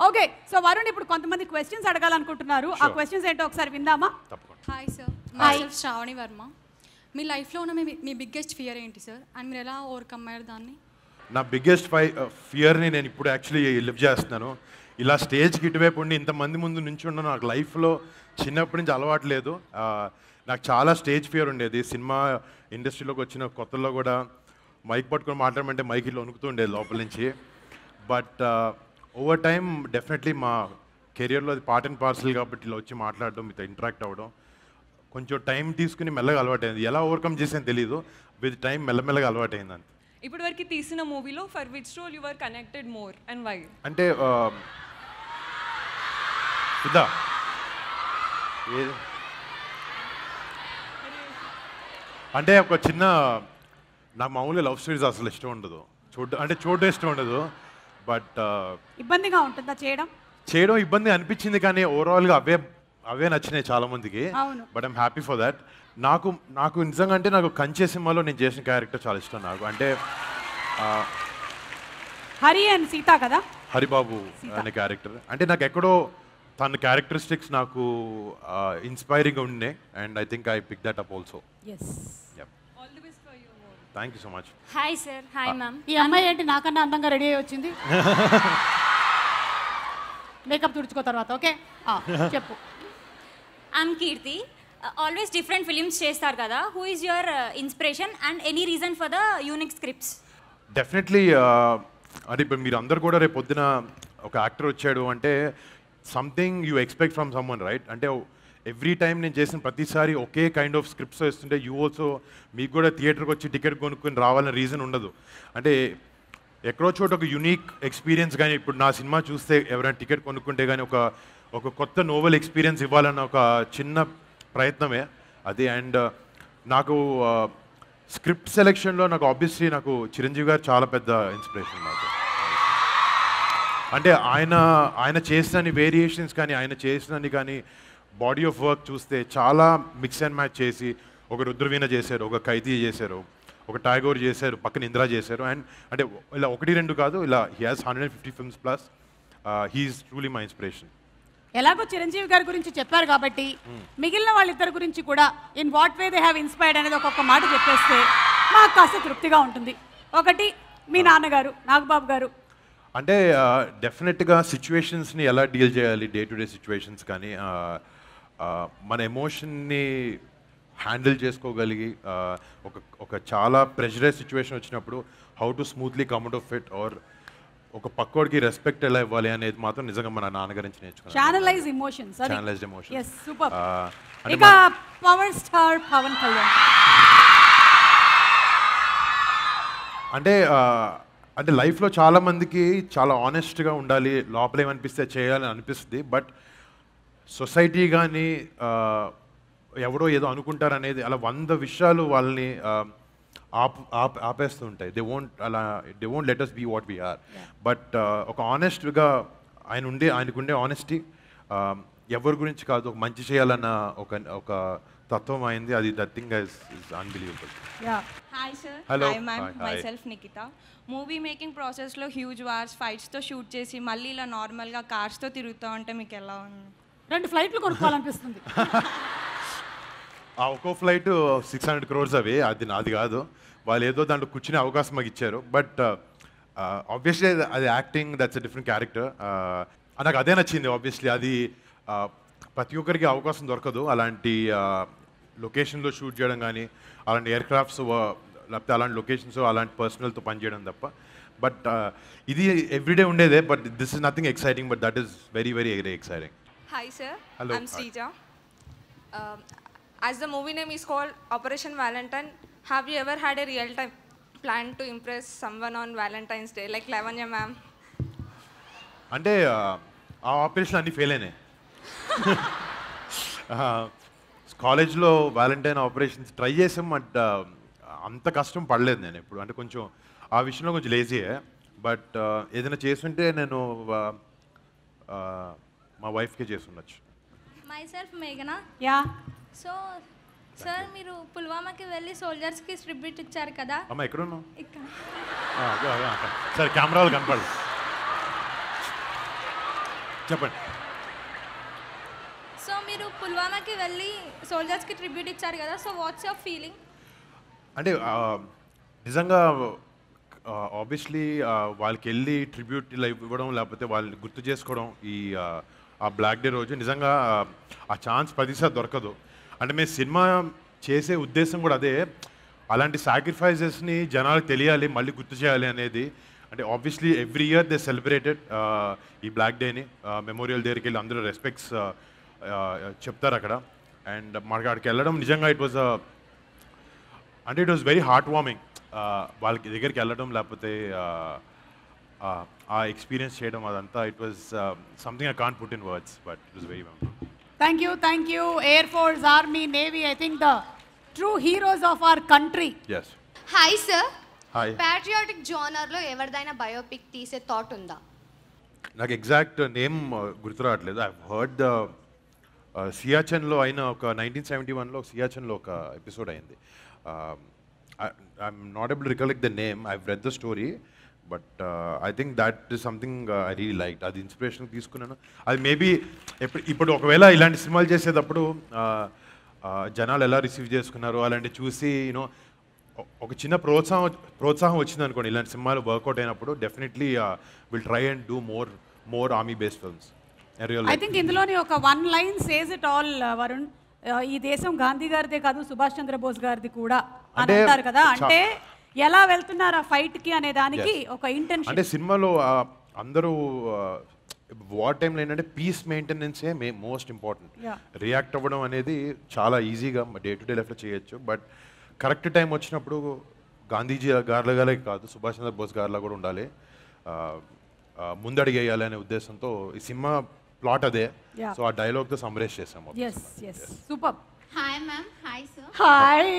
Okay so Varun ఇప్పుడు కొంతమంది questions అడగాలనుకుంటున్నారు ఆ క్వశ్చన్స్ ఏంటో ఒకసారి విందామా? Hi sir, myself Shravani Varma. మీ లైఫ్లో ఉన్న మీ బిగ్గెస్ట్ ఫియర్ ఏంటి సార్, అండ్ మీరు ఎలా ఓవర్కమ్ అయ్యారు దాన్ని? నా బిగ్గెస్ట్ ఫియర్ని నేను ఇప్పుడు యాక్చువల్లీ లివ్ చేస్తున్నాను. ఇలా స్టేజ్కి ఇటువైపు ఉండి ఇంతమంది ముందు నుంచి ఉన్న నాకు లైఫ్లో చిన్నప్పటి నుంచి అలవాటు లేదు. నాకు చాలా స్టేజ్ ఫియర్ ఉండేది. సినిమా ఇండస్ట్రీలోకి వచ్చిన కొత్తలో కూడా మైక్ పట్టుకొని మాట్లాడమంటే మైక్ ఇట్లా వణుకుతూ ఉండేది లోపల నుంచి. బట్ ఓవర్ టైం డెఫినెట్లీ మా కెరియర్లో అది పార్ట్ అండ్ పార్సల్ కాబట్టి ఇలా వచ్చి మాట్లాడడం, మీతో ఇంటరాక్ట్ అవ్వడం కొంచెం టైం తీసుకుని మెల్లగా అలవాటైంది. ఎలా ఓవర్కమ్ చేసాను తెలీదు, విత్ టైం మెల్లమెల్లగా అలవాటైంది అంతే. ఇప్పటి వరకు తీసిన మూవీలో for which role you were connected more and why? అంటే ఇదా అంటే ఒక చిన్న నాకు మామూలుగా లవ్ స్టోరీస్ అసలు ఇష్టం ఉండదు, చూడడం ఇష్టం ఉండదు. బట్ ఇబ్బందిగా ఉంటుందా చేయడం ఇబ్బంది అనిపించింది, కానీ ఓవరాల్గా అవే నచ్చినాయి చాలా మందికి. But I'm happy for that. నాకు నిజంగా అంటే నాకు కంచె సినిమాలో నేను చేసిన క్యారెక్టర్ చాలా ఇష్టం నాకు. అంటే హరి అండ్ సీత కదా, హరిబాబు అనే క్యారెక్టర్ అంటే నాకు ఎక్కడో తన క్యారెక్టరిస్టిక్స్ నాకు ఇన్స్పైరింగ్ ఉండే, and I think I pick that up also. Thank you so much. Hi sir. Hi ma'am. ఈ అమ్మాయి ఏంటి నాకన్నా అందంగా రెడీ అయ్యి వచ్చింది? మేకప్ తుడుచుకో తర్వాత. ఓకే చెప్పు. I'm Keerthi. Always different films చేస్తారు కదా, who is your inspiration and any reason for the unique scripts? Definitely అంటే ఇప్పుడు మీరు అందరు కూడా రేపు పొద్దున ఒక యాక్టర్ వచ్చాడు అంటే something you expect from someone, right? అంటే ఎవ్రీ టైం నేను చేసిన ప్రతిసారి ఒకే కైండ్ ఆఫ్ స్క్రిప్ట్స్ వేస్తుంటే యూ ఆల్సో మీకు కూడా థియేటర్కి వచ్చి టికెట్ కొనుక్కొని రావాలనే రీజన్ ఉండదు. అంటే ఎక్కడో చోట ఒక యునీక్ ఎక్స్పీరియన్స్, కానీ ఇప్పుడు నా సినిమా చూస్తే ఎవరైనా టికెట్ కొనుక్కుంటే కానీ ఒక కొత్త నోవెల్ ఎక్స్పీరియన్స్ ఇవ్వాలన్న ఒక చిన్న ప్రయత్నమే అది. అండ్ నాకు స్క్రిప్ట్ సెలెక్షన్లో నాకు ఆబ్వియస్లీ నాకు చిరంజీవి గారు చాలా పెద్ద ఇన్స్పిరేషన్ నాకు. అంటే ఆయన చేసిన వేరియేషన్స్ కానీ ఆయన చేసినని కానీ బాడీ ఆఫ్ వర్క్ చూస్తే చాలా మిక్స్ అండ్ మ్యాచ్ చేసి ఒక రుద్రవీణ చేశారు, ఒక ఖైదీ చేశారు, ఒక టైగోర్ చేశారు, పక్కన ఇందిరా చేశారు. అండ్ అంటే ఇలా 1-2 కాదు, ఇలా he has 150 films plus. He is truly my inspiration. ఎలాగో చిరంజీవి గారి గురించి చెప్పారు కాబట్టి మిగిలిన వాళ్ళిద్దరి గురించి కూడా in what way they have inspired అనేది ఒక్కొక్క మాట చెప్పేస్తే మాకు కాస్త తృప్తిగా ఉంటుంది. ఒకటి మీ నాన్నగారు నాగబాబు గారు. అంటే డెఫినెట్గా సిచ్యువేషన్స్ని ఎలా డీల్ చేయాలి, డే టు డే సిచ్యువేషన్స్ కానీ మన ఎమోషన్ని హ్యాండిల్ చేసుకోగలిగి ఒక చాలా ప్రెషరైజ్ సిచ్యువేషన్ వచ్చినప్పుడు how to smoothly come out of it, or ఒక పక్కోడికి రెస్పెక్ట్ ఎలా ఇవ్వాలి అనేది మాత్రం నిజంగా మన నాన్నగారి నుంచి నేర్చుకున్నాను. Channelised emotions. yes, super. ఇక పవర్ స్టార్ పవన్ కళ్యాణ్ అంటే లైఫ్లో చాలా మందికి చాలా ఆనెస్ట్గా ఉండాలి, లోపల ఏమనిపిస్తే చేయాలని అనిపిస్తుంది. బట్ సొసైటీ కానీ ఎవడో ఏదో అనుకుంటారనేది అలా 100 విషయాలు వాళ్ళని ఆపేస్తూ ఉంటాయి. They won't let us be what we are. But ఒక ఆనెస్ట్గా ఆయనకుండే ఆనెస్టీ ఎవరి గురించి కాదు, ఒక మంచి చేయాలన్న ఒక తత్వం అయింది. అది that thing is unbelievable. Hi sir. Hello. Hi ma'am. Myself Nikhita. Movie making ప్రాసెస్లో హ్యూజ్ వార్స్ ఫైట్స్తో షూట్ చేసి మళ్ళీ ఇలా నార్మల్గా కార్స్తో తిరుగుతూ ఉంటే మీకు ఎలా ఉంది? 2 ఫ్లైట్లు కొనుక్కోవాలనిపిస్తుంది. ఒక్కో ఫ్లైట్ 600 crores అవి, అది నాది కాదు. వాళ్ళు ఏదో దాంట్లో కూర్చునే అవకాశం మాకు ఇచ్చారు. బట్ ఆబ్వియస్లీ అది acting, that's a different character. నాకు అదే నచ్చింది. ఆబ్వియస్లీ అది ప్రతి ఒక్కరికి అవకాశం దొరకదు అలాంటి లొకేషన్లో షూట్ చేయడం కానీ, అలాంటి ఎయిర్క్రాఫ్ట్స్ లేకపోతే అలాంటి లొకేషన్స్ అలాంటి పర్సనల్తో పనిచేయడం తప్ప. బట్ ఇది ఎవ్రీడే ఉండేదే. But this is nothing exciting, but that is very very very exciting. Hi sir. Hello. I'm Srija. As the movie name is called Operation Valentine, have you ever had a real-time plan to impress someone on Valentine's Day, like Lavanya ma'am? అంటే ఆ operation అన్నీ fail అయినాయి. కాలేజ్లో Valentine operations try చేసాం. But అంత కష్టం పడలేదు నేను ఎప్పుడు. అంటే కొంచెం ఆ విషయంలో కొంచెం లేజీయే. బట్ ఏదైనా చేస్తుంటే నేను మా వైఫ్కే చేసి ఉండొచ్చు. మై సెల్ఫ్ మేఘనా. యా. సో సార్ మీరు పుల్వామాకి వెళ్ళి సోల్జర్స్కి ట్రిబ్యూట్ ఇచ్చారు కదా. అమ్మ ఎక్కడున్నావు? ఇక్కడ సరే కెమెరాలు కనపడదు. చెప్పండి. సో మీరు పుల్వామాకి వెళ్ళి సోల్జర్స్కి ట్రిబ్యూట్ ఇచ్చారు కదా, సో వాట్స్ యువర్ ఫీలింగ్? అంటే నిజంగా ఆబ్వియస్లీ వాళ్ళకి వెళ్ళి ట్రిబ్యూట్ ఇలా ఇవ్వడం లేకపోతే వాళ్ళని గుర్తు చేసుకోవడం ఆ బ్లాక్ డే రోజు నిజంగా ఆ ఛాన్స్ ప్రతిసారి దొరకదు. అంటే మేము సినిమా చేసే ఉద్దేశం కూడా అదే, అలాంటి సాక్రిఫైజెస్ని జనాలకు తెలియాలి, మళ్ళీ గుర్తు చేయాలి అనేది. అంటే obviously every year they celebrated ఈ బ్లాక్ డేని, మెమోరియల్ దగ్గరికి వెళ్ళి అందరూ రెస్పెక్ట్స్ చెప్తారు అక్కడ. అండ్ మనకి అక్కడికి వెళ్ళడం నిజంగా ఇట్ వాజ్ అంటే it was very heart warming. వాళ్ళకి దగ్గరికి వెళ్ళడం లేకపోతే ఆ ఎక్స్పీరియన్స్ చేయడం అదంతా it was something I can't put in words, but it was very memorable. Thank you air force, army, navy, I think the true heroes of our country. Yes. Hi sir, hi. Patriotic జోనర్లో ఎవరిదైనా biopic తీసే thought ఉందా? నాకు exact name గుర్తు రావట్లేదు. I heard సియాచెన్లో అయిన ఒక 1971లో సియాచెన్లో ఒక ఎపిసోడ్ అయింది. I'm not able to recollect the name. I read the story, but I think that is something I really like. అది ఇన్స్పిరేషన్ తీసుకున్నాను. అది మేబీ ఇప్పుడు ఒకవేళ ఇలాంటి సినిమాలు చేసేటప్పుడు జనాలు ఎలా రిసీవ్ చేసుకున్నారు అలాంటి చూసి యూనో ఒక చిన్న ప్రోత్సాహం వచ్చింది అనుకోండి, ఇలాంటి సినిమాలు వర్కౌట్ అయినప్పుడు definitely will try and do more army based films. I think ఇందులోని ఒక one line says it all Varun. ఈ దేశం గాంధీ గారిదే కాదు, సుభాష్ చంద్రబోస్ గారిది కూడా అని అంటారు కదా. అంటే ఎలా వెళ్తున్నారు ఆ ఫైట్ కి అనే దానికి ఒక ఇంటెన్షన్. అంటే సినిమాలో అందరూ వార్ టైంలో ఏంటంటే పీస్ మెయింటెనెన్సే మోస్ట్ ఇంపార్టెంట్. రియాక్ట్ అవ్వడం అనేది చాలా ఈజీగా డే టు డే లైఫ్లో చేయొచ్చు, బట్ కరెక్ట్ టైం వచ్చినప్పుడు గాంధీజీ గారిలాగానే కాదు, సుభాష్ చంద్రబోస్ గారిలా కూడా ఉండాలి, ముందడిగేయాలి అనే ఉద్దేశంతో ఈ సినిమా ప్లాట్ అదే. సో ఆ డైలాగ్తో సమ్మరైజ్ చేసాము. Super. Hi ma'am. Hi sir. Hi.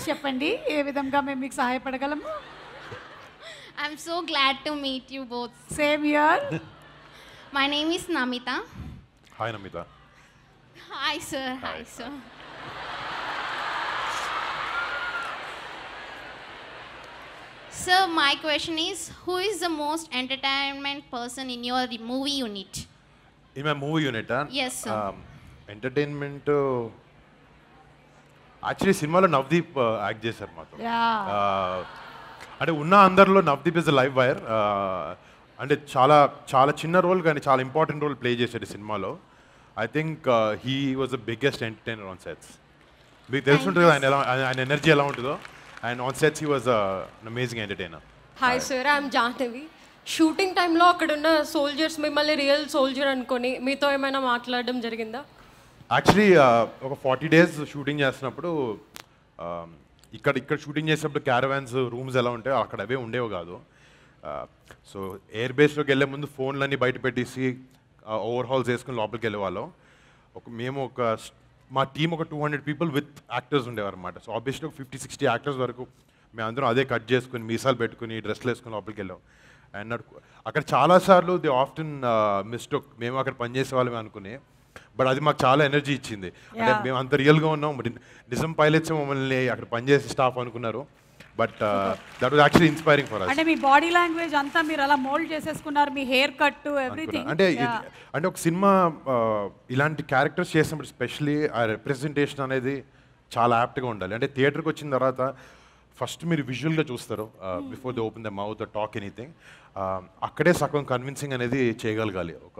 చెప్పండి, ఏ విధంగా మేము మీకు సహాయపడగలము? I'm so glad to meet you both. Same here. My name is Namita. Hi Namita. Hi sir. Hi sir. Sir, my question is, who is the most entertainment person in your movie unit? In my movie unit, Yes, sir. Entertainment actually సినిమాలో Navdeep act చేశారు మాతో. అంటే ఉన్న అందరిలో Navdeep is the live wire. అంటే చాలా చిన్న role కానీ చాలా ఇంపార్టెంట్ రోల్ ప్లే చేశాడు ఈ సినిమాలో. I think he was the biggest entertainer on sets. మీకు తెలుసుంటుంది కదా ఆయన ఎనర్జీ ఎలా ఉంటుందో. And on sets he was an amazing entertainer. Hi sir, I am Jahnavi. Shooting టైంలో అక్కడ ఉన్న సోల్జర్స్ మిమ్మల్ని రియల్ సోల్జర్ అనుకొని మీతో ఏమైనా మాట్లాడడం జరిగిందా? యాక్చువల్లీ ఒక 40 days షూటింగ్ చేస్తున్నప్పుడు ఇక్కడ షూటింగ్ చేసినప్పుడు క్యారవాన్స్ రూమ్స్ ఎలా ఉంటాయో అక్కడ అవే ఉండేవి కాదు. సో ఎయిర్ బేస్లోకి వెళ్ళే ముందు ఫోన్లన్నీ బయట పెట్టేసి ఓవర్ హాల్స్ వేసుకుని లోపలికి వెళ్ళేవాళ్ళం. మా టీం ఒక 200 people విత్ యాక్టర్స్ ఉండేవారు అనమాట. సో ఆబ్వియస్లీ ఒక 50-60 యాక్టర్స్ వరకు మేమందరం అదే కట్ చేసుకుని మీసాలు పెట్టుకుని డ్రెస్లు వేసుకుని లోపలికి వెళ్ళాం. అండ్ అక్కడ చాలాసార్లు ది ఆఫ్టన్ మిస్టేక్ మేము అక్కడ పనిచేసే వాళ్ళమే అనుకుని, బట్ అది మాకు చాలా ఎనర్జీ ఇచ్చింది. అంటే మేము అంత రియల్గా ఉన్నాం, నిజం పైలట్స్ మమ్మల్ని అక్కడ పనిచేసే స్టాఫ్ అనుకున్నారు. But that was actually inspiring for us. అంటే మీ బాడీ లాంగ్వేజ్ అంతా మీరు అలా మోల్డ్ చేసేసుకున్నారు, మీ హెయిర్ కట్ ఎవ్రీథింగ్. అంటే ఒక సినిమా ఇలాంటి క్యారెక్టర్స్ చేసినప్పుడు స్పెషల్లీ ఆ రిప్రజెంటేషన్ అనేది చాలా యాప్ట్గా ఉండాలి. అంటే థియేటర్కి వచ్చిన తర్వాత ఫస్ట్ మీరు విజువల్గా చూస్తారు before they open the mouth talk anything. అక్కడే సగం కన్విన్సింగ్ అనేది చేయగలగాలి ఒక